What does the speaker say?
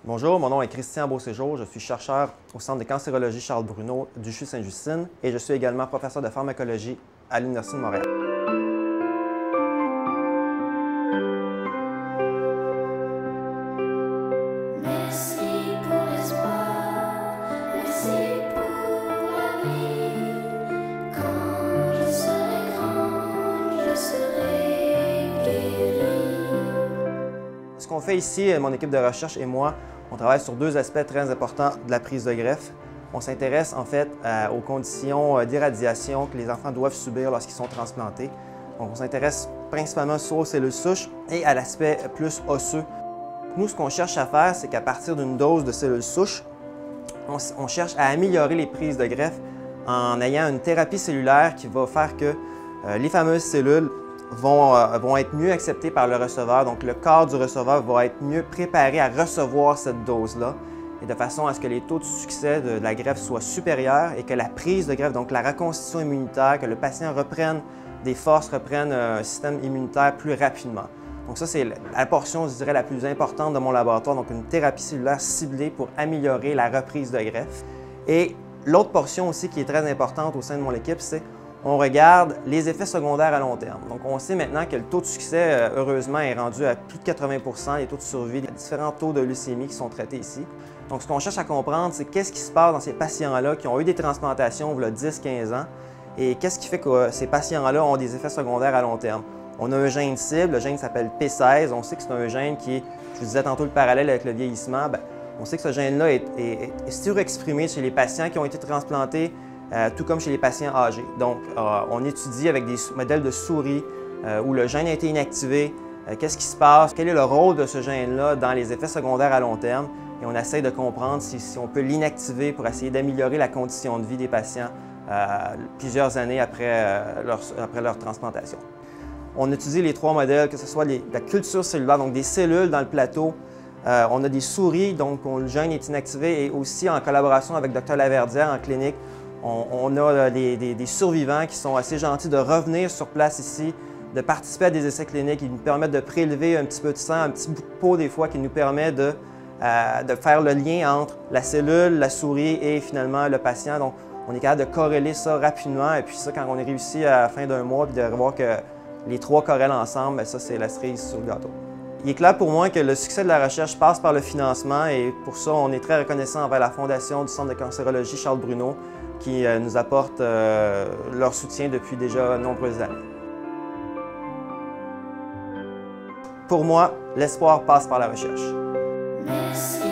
Bonjour, mon nom est Christian Beauséjour, je suis chercheur au Centre de cancérologie Charles-Bruno du CHU Sainte-Justine et je suis également professeur de pharmacologie à l'Université de Montréal. Merci pour l'espoir, merci pour la vie. Quand je serai grand, je serai guéri. Ce qu'on fait ici, mon équipe de recherche et moi, on travaille sur deux aspects très importants de la prise de greffe. On s'intéresse en fait aux conditions d'irradiation que les enfants doivent subir lorsqu'ils sont transplantés. Donc on s'intéresse principalement soit aux cellules souches et à l'aspect plus osseux. Nous, ce qu'on cherche à faire, c'est qu'à partir d'une dose de cellules souches, on cherche à améliorer les prises de greffe en ayant une thérapie cellulaire qui va faire que les fameuses cellules vont être mieux acceptées par le receveur. Donc, le corps du receveur va être mieux préparé à recevoir cette dose-là et de façon à ce que les taux de succès de la greffe soient supérieurs et que la prise de greffe, donc la reconstitution immunitaire, que le patient reprenne des forces, reprenne un système immunitaire plus rapidement. Donc ça, c'est la portion, je dirais, la plus importante de mon laboratoire, donc une thérapie cellulaire ciblée pour améliorer la reprise de greffe. Et l'autre portion aussi qui est très importante au sein de mon équipe, c'est on regarde les effets secondaires à long terme. Donc on sait maintenant que le taux de succès, heureusement, est rendu à plus de 80 %, les taux de survie, les différents taux de leucémie qui sont traités ici. Donc ce qu'on cherche à comprendre, c'est qu'est-ce qui se passe dans ces patients-là qui ont eu des transplantations il y a 10-15 ans et qu'est-ce qui fait que ces patients-là ont des effets secondaires à long terme. On a un gène cible, le gène s'appelle P16. On sait que c'est un gène qui est, je vous disais tantôt le parallèle avec le vieillissement, on sait que ce gène-là est surexprimé chez les patients qui ont été transplantés, tout comme chez les patients âgés. Donc, on étudie avec des modèles de souris où le gène a été inactivé, qu'est-ce qui se passe, quel est le rôle de ce gène-là dans les effets secondaires à long terme, et on essaie de comprendre si on peut l'inactiver pour essayer d'améliorer la condition de vie des patients plusieurs années après leur transplantation. On étudie les trois modèles, que ce soit la culture cellulaire, donc des cellules dans le plateau. On a des souris, donc le gène est inactivé, et aussi en collaboration avec Dr Laverdière en clinique, on a des survivants qui sont assez gentils de revenir sur place ici, de participer à des essais cliniques. Ils nous permettent de prélever un petit peu de sang, un petit bout de peau des fois qui nous permet de faire le lien entre la cellule, la souris et finalement le patient. Donc on est capable de corréler ça rapidement, et puis ça, quand on est réussi à la fin d'un mois, puis de voir que les trois corrèlent ensemble, ça, c'est la cerise sur le gâteau. Il est clair pour moi que le succès de la recherche passe par le financement, et pour ça, on est très reconnaissant envers la Fondation du Centre de cancérologie Charles-Bruno qui nous apporte leur soutien depuis déjà de nombreuses années. Pour moi, l'espoir passe par la recherche. Merci.